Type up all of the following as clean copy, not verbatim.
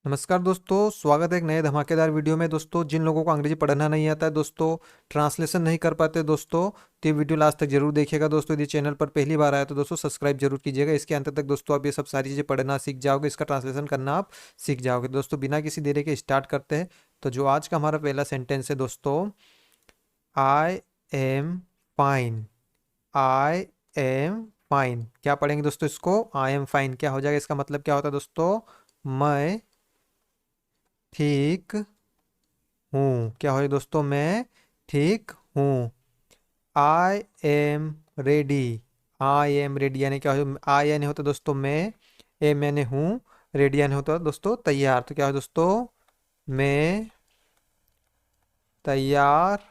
नमस्कार दोस्तों, स्वागत है एक नए धमाकेदार वीडियो में। दोस्तों, जिन लोगों को अंग्रेजी पढ़ना नहीं आता है, दोस्तों ट्रांसलेशन नहीं कर पाते दोस्तों, तो ये वीडियो लास्ट तक जरूर देखिएगा। दोस्तों यदि चैनल पर पहली बार आया तो दोस्तों सब्सक्राइब जरूर कीजिएगा। इसके अंत तक दोस्तों आप ये सब सारी चीज़ें पढ़ना सीख जाओगे, इसका ट्रांसलेशन करना आप सीख जाओगे। दोस्तों बिना किसी देरी के स्टार्ट करते हैं। तो जो आज का हमारा पहला सेंटेंस है दोस्तों, I am fine. I am fine क्या पढ़ेंगे दोस्तों? इसको आई एम फाइन क्या हो जाएगा? इसका मतलब क्या होता है दोस्तों? मैं ठीक हूँ। क्या हो दोस्तों? मैं ठीक हूँ। I am ready. I am ready यानी क्या हो? आई यानी होता दोस्तों मैं, एम यानी हूँ, रेडी यानी होता दोस्तों तैयार। तो क्या हो दोस्तों? मैं तैयार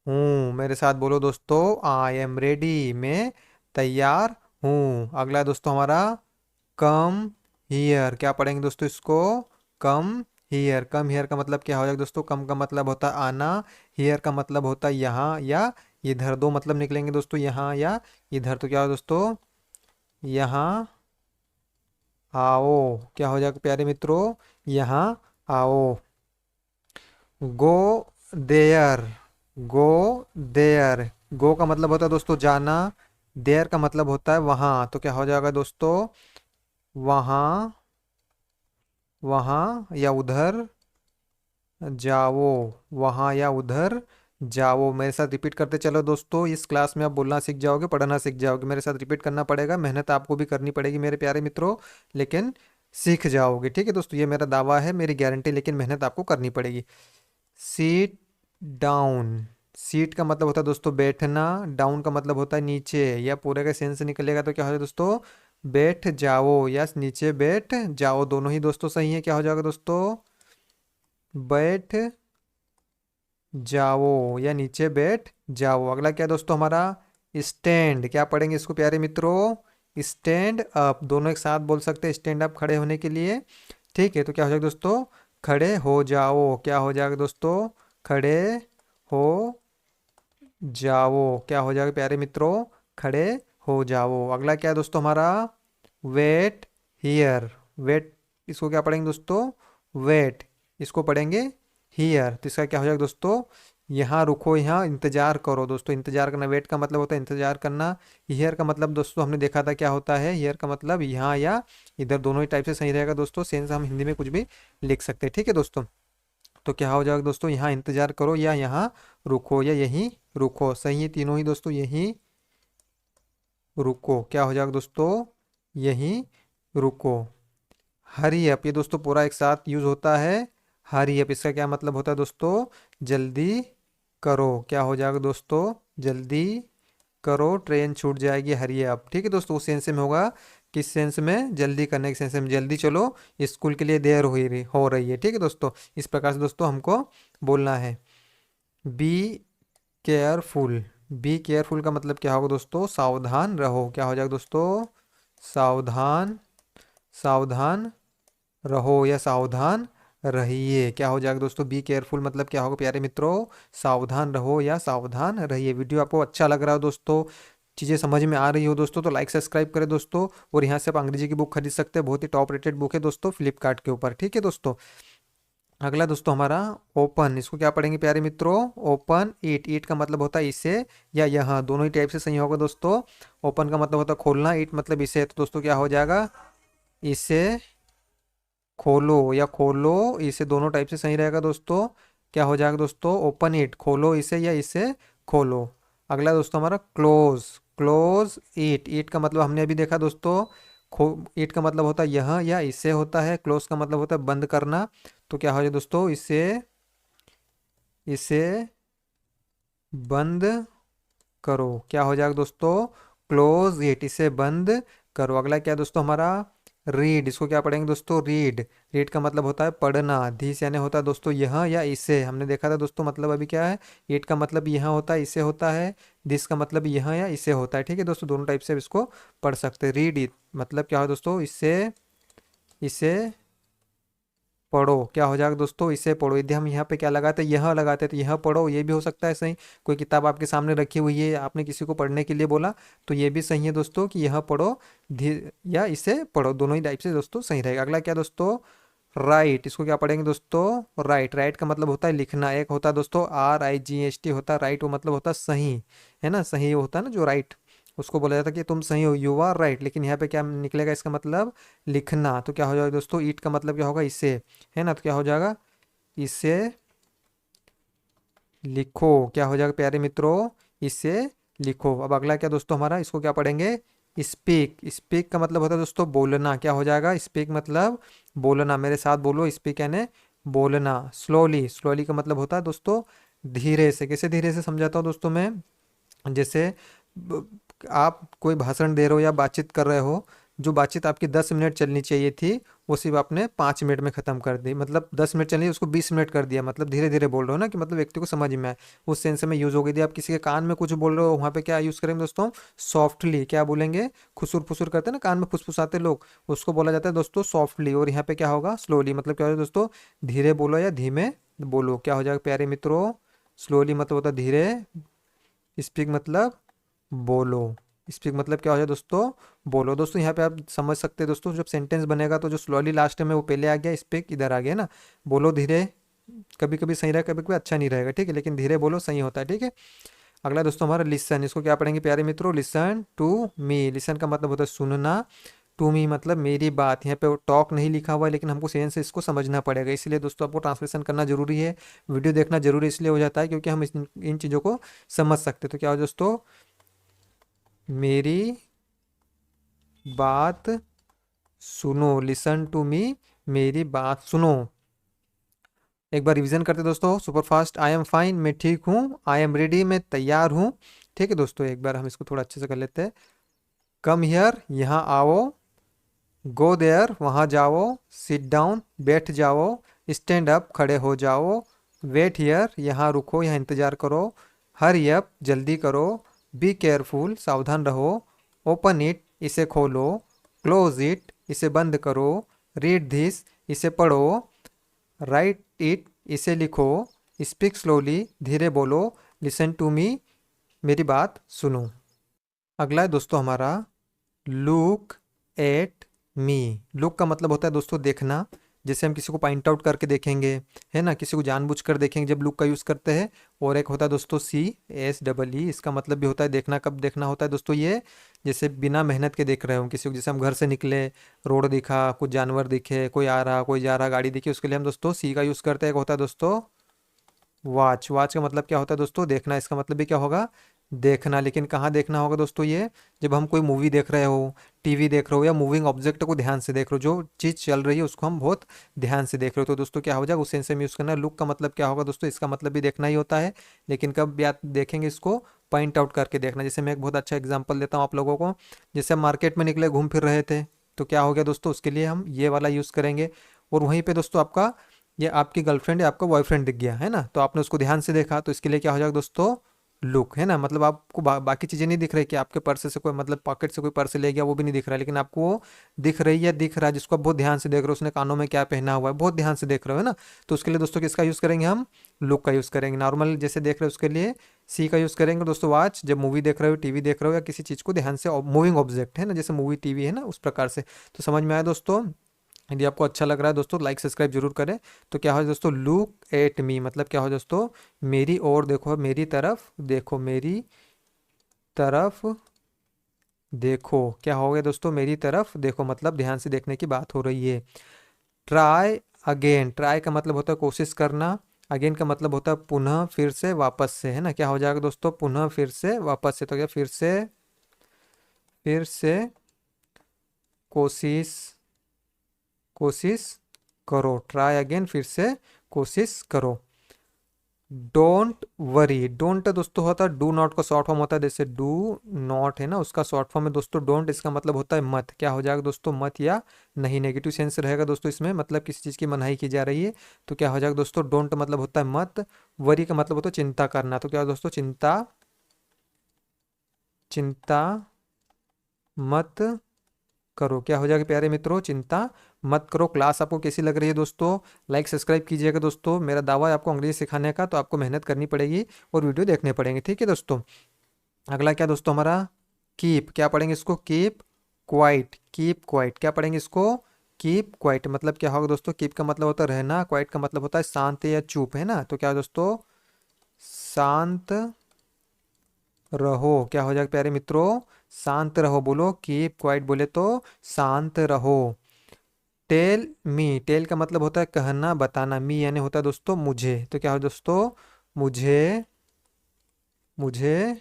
हूँ। मेरे साथ बोलो दोस्तों, आई एम रेडी। मैं तैयार हूँ। अगला है दोस्तों हमारा कम हियर। क्या पढ़ेंगे दोस्तों इसको? Come here. कम हियर का मतलब क्या हो जाएगा दोस्तों? कम का मतलब होता है आना, हियर का मतलब होता है यहाँ या इधर। दो मतलब निकलेंगे दोस्तों, यहाँ या इधर। तो क्या हो दोस्तों? यहाँ आओ। क्या हो जाएगा प्यारे मित्रों? यहाँ आओ। Go there. Go there. गो का मतलब होता है दोस्तों जाना, देयर का मतलब होता है वहाँ। तो क्या हो जाएगा दोस्तों? वहाँ, वहाँ या उधर जाओ। वहाँ या उधर जाओ। मेरे साथ रिपीट करते चलो दोस्तों। इस क्लास में आप बोलना सीख जाओगे, पढ़ना सीख जाओगे। मेरे साथ रिपीट करना पड़ेगा, मेहनत आपको भी करनी पड़ेगी मेरे प्यारे मित्रों, लेकिन सीख जाओगे। ठीक है दोस्तों, ये मेरा दावा है, मेरी गारंटी, लेकिन मेहनत आपको करनी पड़ेगी। Seat down. सीट का मतलब होता है दोस्तों बैठना, डाउन का मतलब होता है नीचे, या पूरे का सेंस निकलेगा तो क्या हो जाएगा दोस्तों? बैठ जाओ या नीचे बैठ जाओ, दोनों ही दोस्तों सही है। क्या हो जाएगा दोस्तों? बैठ जाओ या नीचे बैठ जाओ। अगला क्या है दोस्तों हमारा? स्टैंड। क्या पढ़ेंगे इसको प्यारे मित्रों? Stand up. दोनों एक साथ बोल सकते हैं, स्टैंड अप खड़े होने के लिए। ठीक है, तो क्या हो जाएगा दोस्तों? खड़े हो जाओ। क्या हो जाएगा दोस्तों? खड़े हो जाओ। क्या हो जाएगा प्यारे मित्रों? खड़े हो जाओ। अगला क्या है दोस्तों हमारा? Wait here. वेट, इसको क्या पढ़ेंगे दोस्तों? वेट। इसको पढ़ेंगे हियर। तो इसका क्या हो जाएगा दोस्तों? यहाँ रुको, यहाँ इंतजार करो। दोस्तों इंतजार करना, वेट का मतलब होता है इंतजार करना। हियर का मतलब दोस्तों हमने देखा था क्या होता है। हियर का मतलब यहाँ या इधर, दोनों ही टाइप से सही रहेगा दोस्तों। सेंस हम हिंदी में कुछ भी लिख सकते हैं। ठीक है दोस्तों, तो क्या हो जाएगा दोस्तों? यहाँ इंतजार करो या यहाँ रुको या यहीं रुको। सही है तीनों ही दोस्तों, यहीं रुको। क्या हो जाएगा दोस्तों? यहीं रुको। हरी अप, ये दोस्तों पूरा एक साथ यूज होता है। हरी अप, इसका क्या मतलब होता है दोस्तों? जल्दी करो। क्या हो जाएगा दोस्तों? जल्दी करो, ट्रेन छूट जाएगी। Hurry up. ठीक है दोस्तों, उस सेंस में होगा, किस सेंस में? जल्दी करने के सेंस में, जल्दी चलो, स्कूल के लिए देर हो रही है। ठीक है दोस्तों, इस प्रकार से दोस्तों हमको बोलना है। Be careful. बी केयरफुल का मतलब क्या होगा दोस्तों? सावधान रहो। क्या हो जाएगा दोस्तों? सावधान, सावधान रहो या सावधान रहिए। क्या हो जाएगा दोस्तों? बी केयरफुल मतलब क्या होगा प्यारे मित्रों? सावधान रहो या सावधान रहिए। वीडियो आपको अच्छा लग रहा हो दोस्तों, चीज़ें समझ में आ रही हो दोस्तों, तो लाइक सब्सक्राइब करें दोस्तों। और यहाँ से आप अंग्रेजी की बुक खरीद सकते हैं, बहुत ही टॉप रेटेड बुक है दोस्तों फ्लिपकार्ट के ऊपर। ठीक है दोस्तों, अगला दोस्तों हमारा ओपन। इसको क्या पढ़ेंगे प्यारे मित्रों? ओपन ईट। ईट का मतलब होता है इसे या यहाँ, दोनों ही टाइप से सही होगा दोस्तों। ओपन का मतलब होता है खोलना, ईट मतलब इसे। तो दोस्तों क्या हो जाएगा? इसे खोलो या खोलो इसे, दोनों टाइप से सही रहेगा दोस्तों। क्या हो जाएगा दोस्तों? ओपन इट, खोलो इसे या इसे खोलो। अगला दोस्तों हमारा क्लोज। Close it. इट का मतलब हमने अभी देखा दोस्तों, खो इट का मतलब होता है यह या इसे होता है। क्लोज का मतलब होता है बंद करना। तो क्या हो जाए दोस्तों? इसे, इसे बंद करो। क्या हो जाएगा दोस्तों? क्लोज इट, इसे बंद करो। अगला क्या है दोस्तों हमारा? रीड। इसको क्या पढ़ेंगे दोस्तों? रीड। रीड का मतलब होता है पढ़ना। धीस यानी होता है दोस्तों यह या इसे, हमने देखा था दोस्तों। मतलब अभी क्या है? ईट का मतलब यह होता है, इसे होता है। दिस का मतलब यह या इसे होता है। ठीक है दोस्तों, दोनों टाइप से इसको पढ़ सकते हैं। रीड इट मतलब क्या है दोस्तों? इससे, इसे पढ़ो। क्या हो जाएगा दोस्तों? इसे पढ़ो। यदि हम यहाँ पे क्या लगाते हैं? यह लगाते हैं, तो यह पढ़ो, ये भी हो सकता है सही। कोई किताब आपके सामने रखी हुई है, आपने किसी को पढ़ने के लिए बोला, तो ये भी सही है दोस्तों कि यह पढ़ो, धी या इसे पढ़ो, दोनों ही टाइप से दोस्तों सही रहेगा। अगला क्या दोस्तों? राइट, इसको क्या पढ़ेंगे दोस्तों? राइट। राइट का मतलब होता है लिखना। एक होता है दोस्तों RIGHT होता है राइट, वो मतलब होता है सही, है ना? सही होता है ना जो राइट, उसको बोला जाता है कि तुम सही हो, यू आर राइट। लेकिन यहाँ पे क्या निकलेगा इसका मतलब? लिखना। तो क्या हो जाएगा दोस्तों? ईट का मतलब क्या होगा? इसे, है ना? तो क्या हो जाएगा? इसे लिखो। क्या हो जाएगा प्यारे मित्रों? इसे लिखो। अब अगला क्या दोस्तों हमारा, इसको क्या पढ़ेंगे? स्पीक। स्पीक का मतलब होता है दोस्तों बोलना। क्या हो जाएगा? स्पीक मतलब बोलना। मेरे साथ बोलो, स्पीक यानी बोलना। स्लोली। स्लोली का मतलब होता है दोस्तों धीरे से। कैसे धीरे से समझाता हूँ दोस्तों मैं? जैसे ब- आप कोई भाषण दे रहे हो या बातचीत कर रहे हो, जो बातचीत आपकी 10 मिनट चलनी चाहिए थी, वो सिर्फ आपने 5 मिनट में ख़त्म कर दी। मतलब 10 मिनट चलनी उसको 20 मिनट कर दिया। मतलब धीरे धीरे बोल रहे हो ना, कि मतलब व्यक्ति को समझ में आए, उस सेंस में यूज़ हो गई थी। आप किसी के कान में कुछ बोल रहे हो, वहाँ पे क्या यूज़ करेंगे दोस्तों? सॉफ्टली। क्या बोलेंगे? खुसुर फुसुर करते हैं ना, कान में फुसफुसाते लोग, उसको बोला जाता है दोस्तों सॉफ्टली। और यहाँ पे क्या होगा? स्लोली। मतलब क्या होगा दोस्तों? धीरे बोलो या धीमे बोलो। क्या हो जाएगा प्यारे मित्रों? स्लोली मतलब होता है धीरे, स्पीक मतलब बोलो। स्पीक मतलब क्या हो जाए दोस्तों? बोलो। दोस्तों यहाँ पे आप समझ सकते हैं दोस्तों, जब सेंटेंस बनेगा तो जो स्लोली लास्ट में वो पहले आ गया, स्पीक इधर आ गया ना। बोलो धीरे, कभी कभी सही रहेगा, कभी कभी अच्छा नहीं रहेगा, ठीक है, लेकिन धीरे बोलो सही होता है, ठीक है। अगला दोस्तों हमारा लिसन। इसको क्या पढ़ेंगे प्यारे मित्रों? Listen to me. लिसन का मतलब होता है सुनना। टू मी मतलब मेरी बात। यहाँ पे टॉक नहीं लिखा हुआ है, लेकिन हमको सेंस से इसको समझना पड़ेगा, इसलिए दोस्तों आपको ट्रांसलेशन करना जरूरी है। वीडियो देखना जरूरी इसलिए हो जाता है क्योंकि हम इन चीज़ों को समझ सकते हैं। तो क्या हो दोस्तों? मेरी बात सुनो। लिसन टू मी, मेरी बात सुनो। एक बार रिवीजन करते दोस्तों super fast. I am fine, मैं ठीक हूँ। आई एम रेडी, मैं तैयार हूँ। ठीक है दोस्तों, एक बार हम इसको थोड़ा अच्छे से कर लेते हैं। कम हियर, यहाँ आओ। गो देयर, वहाँ जाओ। सिट डाउन, बैठ जाओ। स्टैंड अप, खड़े हो जाओ। वेट हियर, यहाँ रुको, यहाँ इंतजार करो। हरी अप, जल्दी करो। बी केयरफुल, सावधान रहो। ओपन इट, इसे खोलो। क्लोज इट, इसे बंद करो। रीड दिस, इसे पढ़ो। राइट इट, इसे लिखो। स्पीक स्लोली, धीरे बोलो। लिसन टू मी, मेरी बात सुनो। अगला है दोस्तों हमारा लुक एट मी। लुक का मतलब होता है दोस्तों देखना। जैसे हम किसी को पॉइंट आउट करके देखेंगे, है ना, किसी को जानबूझ कर देखेंगे जब लुक का यूज़ करते हैं। और एक होता है दोस्तों CSEE, इसका मतलब भी होता है देखना। कब देखना होता है दोस्तों ये? जैसे बिना मेहनत के देख रहे हो किसी को। जैसे हम घर से निकले, रोड दिखा, कुछ जानवर दिखे, कोई आ रहा कोई जा रहा, गाड़ी दिखी, उसके लिए हम दोस्तों सी का यूज़ करते हैं। एक होता है दोस्तों वॉच। वॉच का मतलब क्या होता है दोस्तों? देखना। इसका मतलब भी क्या होगा? देखना। लेकिन कहाँ देखना होगा दोस्तों ये? जब हम कोई मूवी देख रहे हो, टीवी देख रहे हो, या मूविंग ऑब्जेक्ट को ध्यान से देख रहे हो, जो चीज़ चल रही है उसको हम बहुत ध्यान से देख रहे हो, तो दोस्तों क्या हो जाएगा? उस सेंस में यूज़ करना। लुक का मतलब क्या होगा दोस्तों? इसका मतलब भी देखना ही होता है, लेकिन कब या देखेंगे इसको? पॉइंट आउट करके देखना। जैसे मैं एक बहुत अच्छा एग्जाम्पल देता हूँ आप लोगों को। जैसे हम मार्केट में निकले, घूम फिर रहे थे, तो क्या हो गया दोस्तों? उसके लिए हम ये वाला यूज़ करेंगे। और वहीं पे दोस्तों आपका, ये आपकी गर्लफ्रेंड या आपका बॉयफ्रेंड दिख गया, है ना, तो आपने उसको ध्यान से देखा, तो इसके लिए क्या हो जाएगा दोस्तों? लुक, है ना। मतलब आपको बाकी चीज़ें नहीं दिख रही, कि आपके पर्स से कोई, मतलब पॉकेट से कोई पर्स ले गया, वो भी नहीं दिख रहा है, लेकिन आपको वो दिख रही है, दिख रहा है, जिसको आप बहुत ध्यान से देख रहे हो। उसने कानों में क्या पहना हुआ है, बहुत ध्यान से देख रहे हो, है ना। तो उसके लिए दोस्तों किसका यूज़ करेंगे हम? लुक का यूज़ करेंगे। नॉर्मल जैसे देख रहे हो उसके लिए सी का यूज़ करेंगे दोस्तों वॉच। जब मूवी देख रहे हो, टीवी देख रहे हो, या किसी चीज़ को ध्यान से, मूविंग ऑब्जेक्ट है ना, जैसे मूवी टीवी है ना, उस प्रकार से। तो समझ में आया दोस्तों? यदि आपको अच्छा लग रहा है दोस्तों, लाइक सब्सक्राइब जरूर करें। तो क्या हो दोस्तों? लुक एट मी मतलब क्या हो दोस्तों? मेरी ओर देखो, मेरी तरफ देखो, मेरी तरफ देखो। क्या हो गया दोस्तों? मेरी तरफ देखो मतलब ध्यान से देखने की बात हो रही है। Try again. ट्राई का मतलब होता है कोशिश करना। अगेन का मतलब होता है पुनः, फिर से, वापस से, है ना। क्या हो जाएगा दोस्तों? पुनः, फिर से, वापस से। तो क्या? फिर से कोशिश, कोशिश करो। ट्राई अगेन, फिर से कोशिश करो। Don't worry. डोंट दोस्तों होता है डू नॉट का शॉर्ट फॉर्म होता है। जैसे डू नॉट है ना, उसका शॉर्ट फॉर्म है दोस्तों डोंट। इसका मतलब होता है मत। क्या हो जाएगा दोस्तों? मत या नहीं। नेगेटिव सेंस रहेगा दोस्तों इसमें, मतलब किसी चीज़ की मनाही की जा रही है। तो क्या हो जाएगा दोस्तों? डोंट मतलब होता है मत। वरी का मतलब होता है चिंता करना। तो क्या दोस्तों? चिंता, चिंता मत करो। क्या हो जाएगा प्यारे मित्रों? चिंता मत करो। क्लास आपको कैसी लग रही है दोस्तों? लाइक सब्सक्राइब कीजिएगा दोस्तों। मेरा दावा है आपको अंग्रेजी सिखाने का, तो आपको मेहनत करनी पड़ेगी और वीडियो देखने पड़ेंगे, ठीक है दोस्तों। अगला क्या दोस्तों हमारा? कीप। क्या पढ़ेंगे इसको? Keep quiet. Keep quiet. क्या पढ़ेंगे इसको? कीप क्वाइट मतलब क्या होगा दोस्तों? कीप का मतलब होता है रहना, क्वाइट का मतलब होता है शांत या चुप, है ना? तो क्या दोस्तों? शांत रहो। क्या हो जाएगा प्यारे मित्रों? शांत रहो। बोलो कीप क्वाइट, बोले तो शांत रहो। टेल मी, टेल का मतलब होता है कहना, बताना। मी यानी होता है दोस्तों मुझे। तो क्या हो दोस्तों? मुझे, मुझे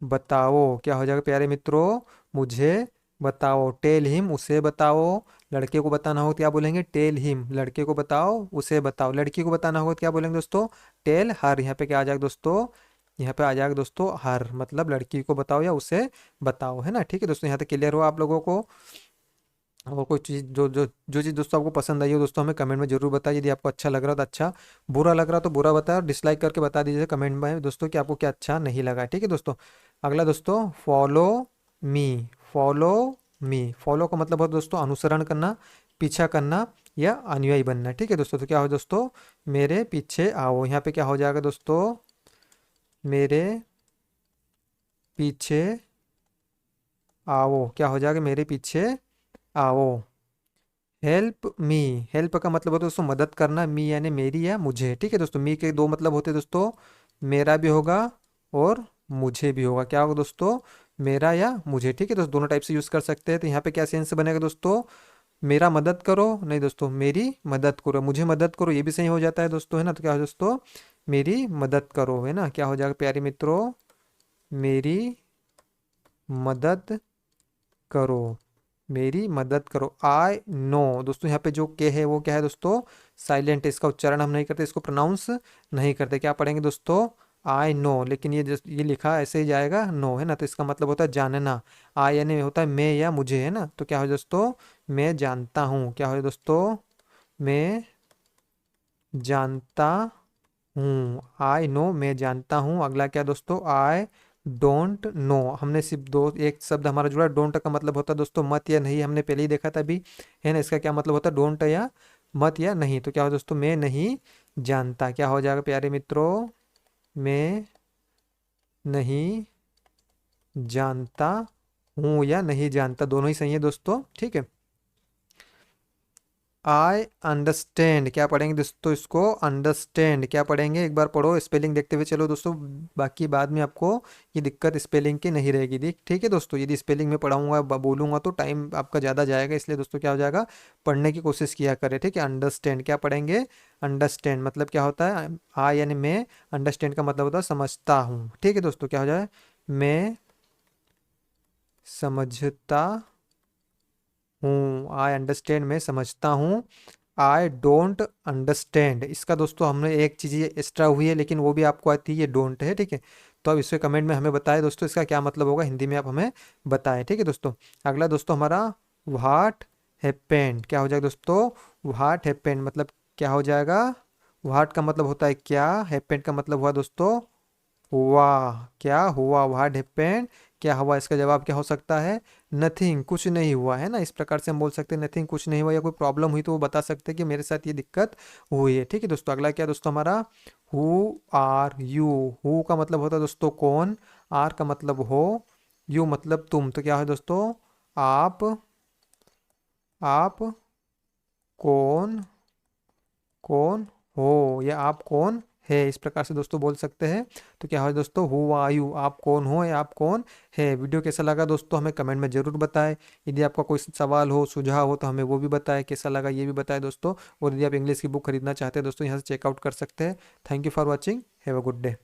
बताओ। क्या हो जाएगा प्यारे मित्रों? मुझे बताओ। टेल हिम, उसे बताओ। लड़के को बताना हो तो क्या बोलेंगे? Tell him. लड़के को बताओ, उसे बताओ। लड़की को बताना होगा तो क्या बोलेंगे दोस्तों? Tell her. यहाँ पे क्या आ जाएगा दोस्तों? यहाँ पे आ जाएगा दोस्तों हर, मतलब लड़की को बताओ या उसे बताओ, है ना? ठीक है दोस्तों, यहाँ तक क्लियर हो आप लोगों को? और कोई चीज़ जो चीज़ दोस्तों आपको पसंद आई हो दोस्तों हमें कमेंट में जरूर बताइए। यदि आपको अच्छा लग रहा हो तो अच्छा, बुरा लग रहा हो तो बुरा बताओ, और डिसलाइक करके बता दीजिए कमेंट में दोस्तों कि आपको क्या अच्छा नहीं लगा। ठीक है दोस्तों? अगला दोस्तों, follow me. Follow me, follow का मतलब होता है दोस्तों अनुसरण करना, पीछा करना या अनुयायी बनना। ठीक है दोस्तों? तो क्या हो दोस्तों? मेरे पीछे आओ। यहाँ पे क्या हो जाएगा दोस्तों? मेरे पीछे आओ। क्या हो जाएगा? मेरे पीछे आओ। हेल्प मी, हेल्प का मतलब होता है दोस्तों मदद करना। मी यानी मेरी या मुझे। ठीक है दोस्तों? मी के दो मतलब होते हैं दोस्तों, मेरा भी होगा और मुझे भी होगा। क्या होगा दोस्तों? मेरा या मुझे। ठीक है दोस्तों? दोनों टाइप से यूज कर सकते हैं। तो यहाँ पे क्या सेंस बनेगा दोस्तों? मेरा मदद करो, नहीं दोस्तों मेरी मदद करो। मुझे मदद करो, ये भी सही हो जाता है दोस्तों, है ना? तो क्या हो दोस्तों? मेरी मदद करो, है ना? क्या हो जाएगा प्यारे मित्रों? मेरी मदद करो। मेरी मदद करो। I know. दोस्तों यहाँ पे जो के है वो क्या है दोस्तों? साइलेंट है, इसका उच्चारण हम नहीं करते, इसको प्रोनाउंस नहीं करते। क्या पढ़ेंगे दोस्तों? I know. लेकिन ये लिखा ऐसे ही जाएगा नो, है ना? तो इसका मतलब होता है जानना। आई यानी होता है मैं या मुझे, है ना? तो क्या हो दोस्तों? मैं जानता हूँ। क्या हो दोस्तों? मैं जानता हूँ। आई नो, मैं जानता हूँ। अगला क्या दोस्तों? I don't know. हमने सिर्फ दो, एक शब्द हमारा जुड़ा। डोंट का मतलब होता है दोस्तों मत या नहीं, हमने पहले ही देखा था अभी, है ना? इसका क्या मतलब होता है? डोंट या मत या नहीं। तो क्या हो दोस्तों? मैं नहीं जानता। क्या हो जाएगा प्यारे मित्रों? मैं नहीं जानता हूँ या नहीं जानता, दोनों ही सही है दोस्तों। ठीक है? आई अंडरस्टैंड, क्या पढ़ेंगे दोस्तों? इसको अंडरस्टैंड क्या पढ़ेंगे? एक बार पढ़ो, स्पेलिंग देखते हुए चलो दोस्तों। बाकी बाद में आपको ये दिक्कत स्पेलिंग की नहीं रहेगी। देख ठीक है दोस्तों? यदि स्पेलिंग में पढ़ाऊंगा बोलूंगा तो टाइम आपका ज़्यादा जाएगा, इसलिए दोस्तों क्या हो जाएगा? पढ़ने की कोशिश किया करें। ठीक है? अंडरस्टैंड क्या पढ़ेंगे? अंडरस्टैंड मतलब क्या होता है? आई यानी मैं, अंडरस्टैंड का मतलब होता है समझता हूँ। ठीक है दोस्तों? क्या हो जाए? मैं समझता हूँ। आई अंडरस्टैंड मैं समझता हूँ। आई डोंट अंडरस्टैंड, इसका दोस्तों हमने एक चीज़ ये एक्स्ट्रा हुई है लेकिन वो भी आपको आती है, ये डोंट है। ठीक है? तो अब इसके कमेंट में हमें बताएं दोस्तों इसका क्या मतलब होगा, हिंदी में आप हमें बताएं। ठीक है दोस्तों? अगला दोस्तों हमारा व्हाट हैपेंड। क्या हो जाएगा दोस्तों? व्हाट हैपेंड मतलब क्या हो जाएगा? व्हाट का मतलब होता है क्या, हैपेंड का मतलब हुआ दोस्तों हुआ। क्या हुआ? व्हाट हैपेंड, क्या हुआ? इसका जवाब क्या हो सकता है? नथिंग, कुछ नहीं हुआ, है ना? इस प्रकार से हम बोल सकते हैं नथिंग, कुछ नहीं हुआ। या कोई प्रॉब्लम हुई तो वो बता सकते हैं कि मेरे साथ ये दिक्कत हुई है। ठीक है दोस्तों? अगला क्या दोस्तों हमारा? Who are you. हु का मतलब होता है दोस्तों कौन, आर का मतलब हो, यू मतलब तुम। तो क्या है दोस्तों? आप, आप कौन, कौन हो, या आप कौन है, इस प्रकार से दोस्तों बोल सकते हैं। तो क्या है दोस्तों? हु आर यू, आप कौन हो या आप कौन है। वीडियो कैसा लगा दोस्तों हमें कमेंट में जरूर बताएं। यदि आपका कोई सवाल हो, सुझाव हो तो हमें वो भी बताएं, कैसा लगा ये भी बताएं दोस्तों। और यदि आप इंग्लिश की बुक खरीदना चाहते हैं दोस्तों यहाँ से चेकआउट कर सकते हैं। Thank you for watching, have a good day.